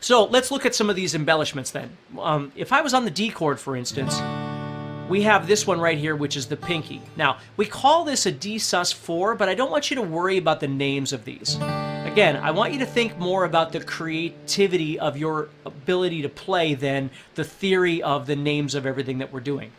So let's look at some of these embellishments then. If I was on the D chord, for instance, we have this one right here, which is the pinky. Now, we call this a D sus4, but I don't want you to worry about the names of these. Again, I want you to think more about the creativity of your ability to play than the theory of the names of everything that we're doing.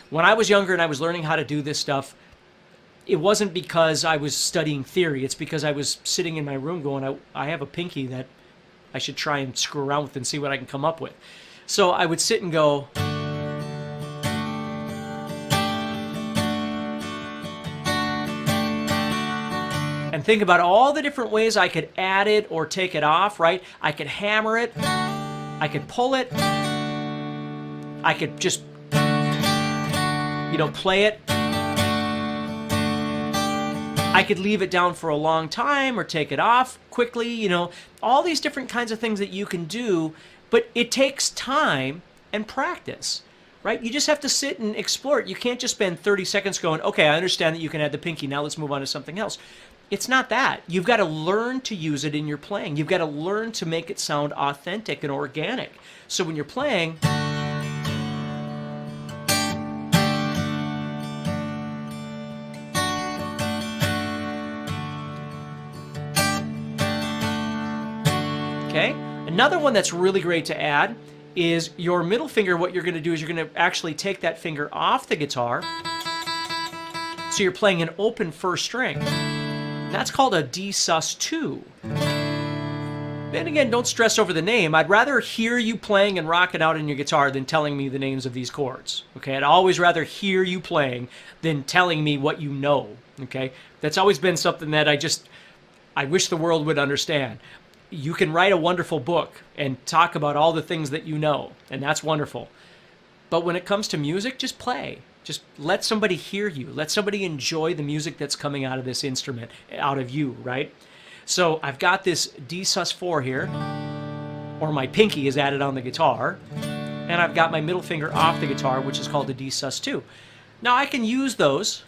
When I was younger and I was learning how to do this stuff, it wasn't because I was studying theory. It's because I was sitting in my room going, I have a pinky that I should try and screw around with and see what I can come up with. So I would sit and go... and think about all the different ways I could add it or take it off, right? I could hammer it. I could pull it. I could just, play it. I could leave it down for a long time or take it off quickly, all these different kinds of things that you can do, but it takes time and practice, right? You just have to sit and explore it. You can't just spend 30 seconds going, okay, I understand that you can add the pinky. Now let's move on to something else. It's not that. You've got to learn to use it in your playing. You've got to learn to make it sound authentic and organic. So when you're playing, okay? Another one that's really great to add is your middle finger. What you're going to do is you're going to actually take that finger off the guitar. So you're playing an open first string. That's called a D sus2. Then again, don't stress over the name. I'd rather hear you playing and rocking out in your guitar than telling me the names of these chords. Okay, I'd always rather hear you playing than telling me what you know. Okay, that's always been something that I wish the world would understand. You can write a wonderful book and talk about all the things that you know, and that's wonderful. But when it comes to music, just play. Just let somebody hear you. Let somebody enjoy the music that's coming out of this instrument, out of you, right? So I've got this D sus4 here, or my pinky is added on the guitar, and I've got my middle finger off the guitar, which is called a D sus2. Now I can use those.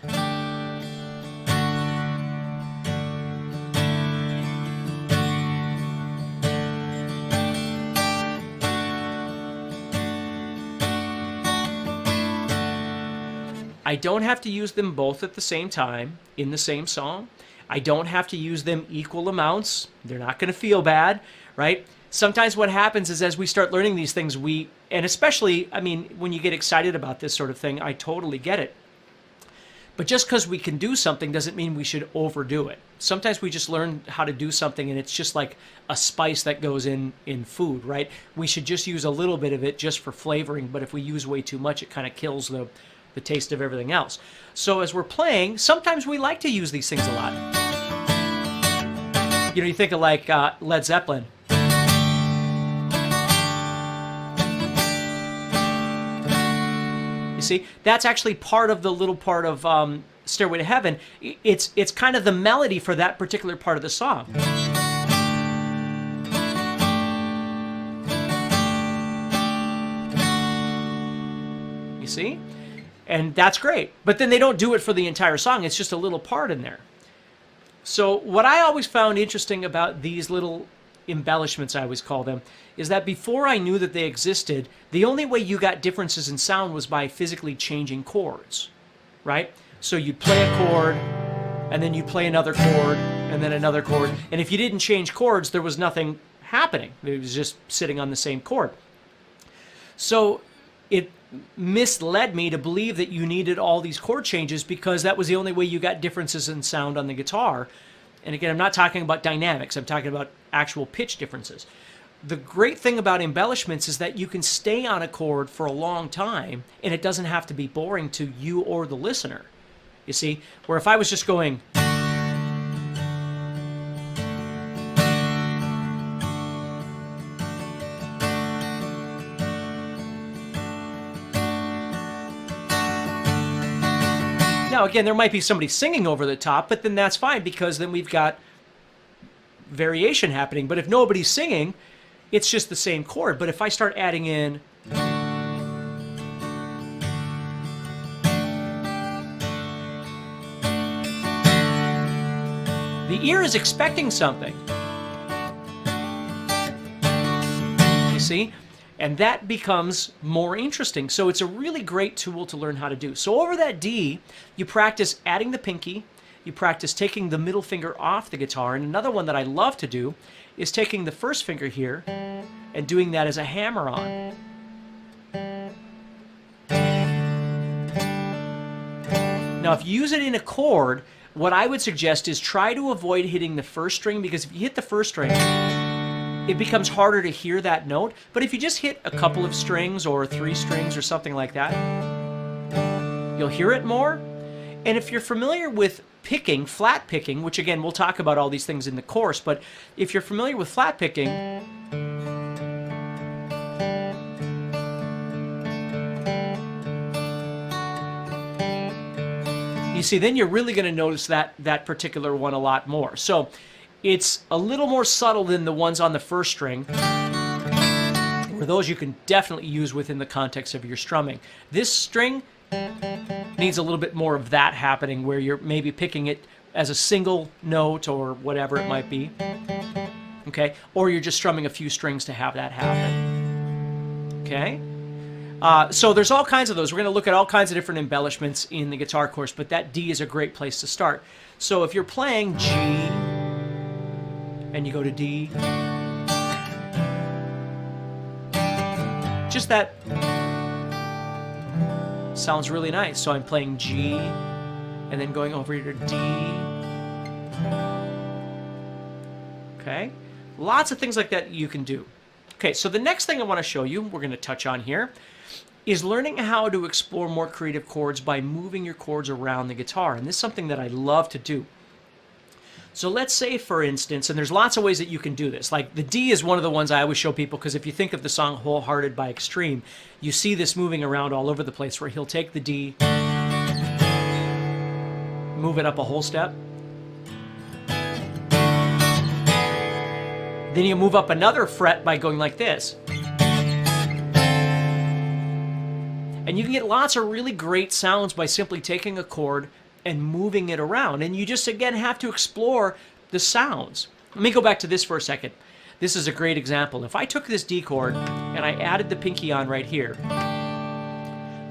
I don't have to use them both at the same time in the same song. I don't have to use them equal amounts. They're not going to feel bad, right? Sometimes what happens is as we start learning these things, and especially, when you get excited about this sort of thing, I totally get it. But just because we can do something doesn't mean we should overdo it. Sometimes we just learn how to do something and it's just like a spice that goes in food, right? We should just use a little bit of it just for flavoring, but if we use way too much, it kind of kills the taste of everything else. So as we're playing, sometimes we like to use these things a lot. You think of like Led Zeppelin. You see, that's actually part of the little part of Stairway to Heaven. It's kind of the melody for that particular part of the song. You see? And that's great. But then they don't do it for the entire song. It's just a little part in there. So what I always found interesting about these little embellishments, I always call them, is that before I knew that they existed, the only way you got differences in sound was by physically changing chords, right? So you'd play a chord, and then you'd play another chord, and then another chord. And if you didn't change chords, there was nothing happening. It was just sitting on the same chord. So it misled me to believe that you needed all these chord changes because that was the only way you got differences in sound on the guitar. And again, I'm not talking about dynamics. I'm talking about actual pitch differences. The great thing about embellishments is that you can stay on a chord for a long time and it doesn't have to be boring to you or the listener. You see, where if I was just going... Now, again, there might be somebody singing over the top, but then that's fine because then we've got variation happening. But if nobody's singing, it's just the same chord. But if I start adding in... the ear is expecting something. see? And that becomes more interesting. So it's a really great tool to learn how to do. So over that D, you practice adding the pinky, you practice taking the middle finger off the guitar, and another one that I love to do is taking the first finger here and doing that as a hammer-on. Now, if you use it in a chord, what I would suggest is try to avoid hitting the first string, because if you hit the first string, it becomes harder to hear that note. But if you just hit a couple of strings or 3 strings or something like that, you'll hear it more. And if you're familiar with picking, flat picking, which again, we'll talk about all these things in the course, but if you're familiar with flat picking, you see, then you're really going to notice that particular one a lot more. So it's a little more subtle than the ones on the first string, where those you can definitely use within the context of your strumming. This string needs a little bit more of that happening, where you're maybe picking it as a single note or whatever it might be, okay? Or you're just strumming a few strings to have that happen, okay? So there's all kinds of those. We're going to look at all kinds of different embellishments in the guitar course, but that D is a great place to start. So if you're playing G and you go to D, just that sounds really nice. So I'm playing G and then going over here to D. Okay? Lots of things like that you can do. Okay, so the next thing I want to show you, we're going to touch on here, is learning how to explore more creative chords by moving your chords around the guitar. And this is something that I love to do. So let's say, for instance, and there's lots of ways that you can do this. Like the D is one of the ones I always show people, because if you think of the song Wholehearted by Extreme, you see this moving around all over the place, where he'll take the D, move it up a whole step, then you move up another fret by going like this. And you can get lots of really great sounds by simply taking a chord and moving it around. And you just, again, have to explore the sounds. Let me go back to this for a second. This is a great example. If I took this D chord and I added the pinky on right here,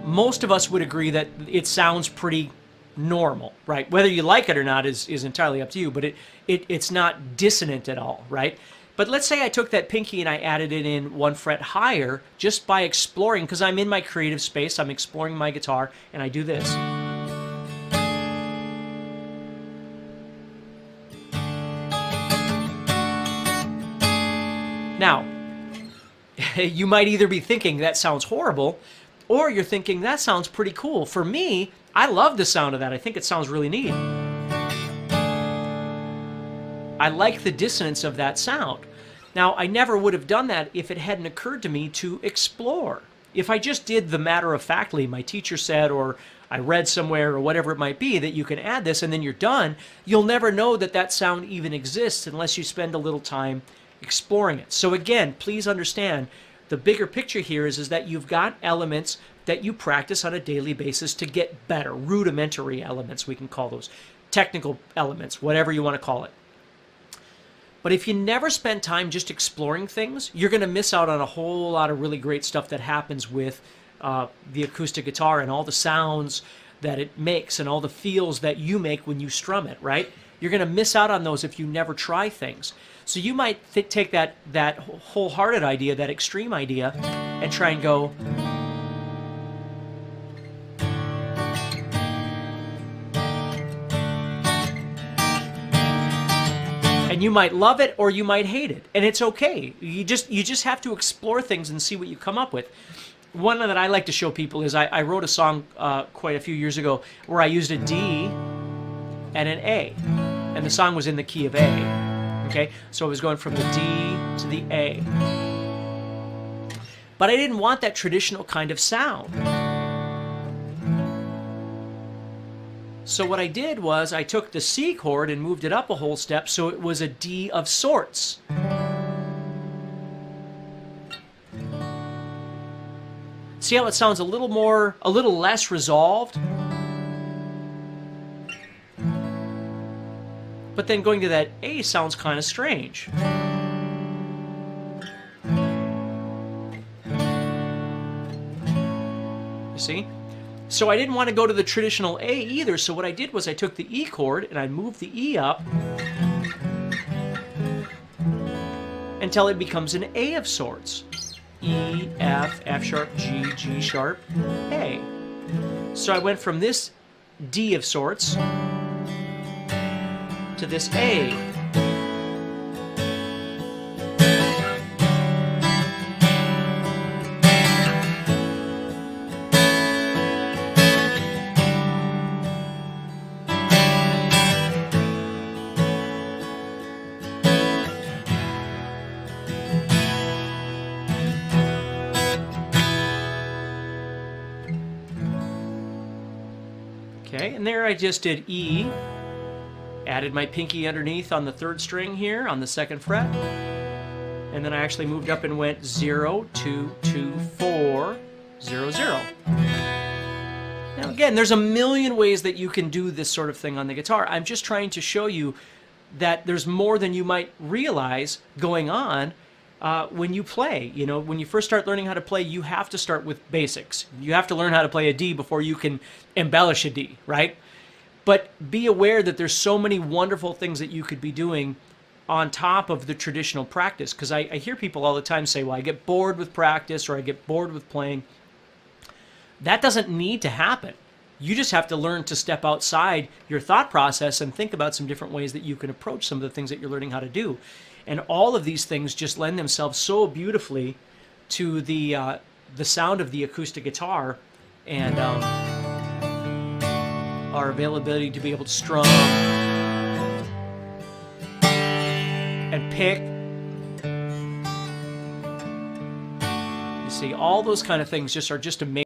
most of us would agree that it sounds pretty normal, right? Whether you like it or not is entirely up to you, but it's not dissonant at all, right? But let's say I took that pinky and I added it in 1 fret higher, just by exploring, because I'm in my creative space, I'm exploring my guitar, and I do this. Now, you might either be thinking that sounds horrible, or you're thinking that sounds pretty cool. For me, I love the sound of that. I think it sounds really neat. I like the dissonance of that sound. Now, I never would have done that if it hadn't occurred to me to explore. If I just did the matter-of-factly, my teacher said, or I read somewhere, or whatever it might be, that you can add this and then you're done, you'll never know that that sound even exists unless you spend a little time exploring it. So again, please understand, the bigger picture here is that you've got elements that you practice on a daily basis to get better. Rudimentary elements, we can call those. Technical elements, whatever you want to call it. But if you never spend time just exploring things, you're going to miss out on a whole lot of really great stuff that happens with the acoustic guitar, and all the sounds that it makes and all the feels that you make when you strum it, right? You're going to miss out on those if you never try things. So you might take that wholehearted idea, that extreme idea, and try and go, and you might love it or you might hate it, and it's okay. You just have to explore things and see what you come up with. One that I like to show people is I wrote a song quite a few years ago where I used a D and an A, and the song was in the key of A. Okay, so I was going from the D to the A, but I didn't want that traditional kind of sound. So what I did was I took the C chord and moved it up a whole step, so it was a D of sorts. See how it sounds a little less resolved? But then going to that A sounds kind of strange. see? So I didn't want to go to the traditional A either, so what I did was I took the E chord and I moved the E up until it becomes an A of sorts. E, F, F sharp, G, G sharp, A. So I went from this D of sorts to this A. Okay, and there I just did E, added my pinky underneath on the 3rd string here on the 2nd fret, and then I actually moved up and went 0, 2, 2, 4, 0, 0. Now again, there's a million ways that you can do this sort of thing on the guitar. I'm just trying to show you that there's more than you might realize going on when you play. You know, when you first start learning how to play, you have to start with basics. You have to learn how to play a D before you can embellish a D, right? But be aware that there's so many wonderful things that you could be doing on top of the traditional practice. Because I hear people all the time say, well, I get bored with practice or I get bored with playing. That doesn't need to happen. You just have to learn to step outside your thought process and think about some different ways that you can approach some of the things that you're learning how to do. And all of these things just lend themselves so beautifully to the sound of the acoustic guitar and our availability to be able to strum and pick. You see, all those kind of things just are just amazing.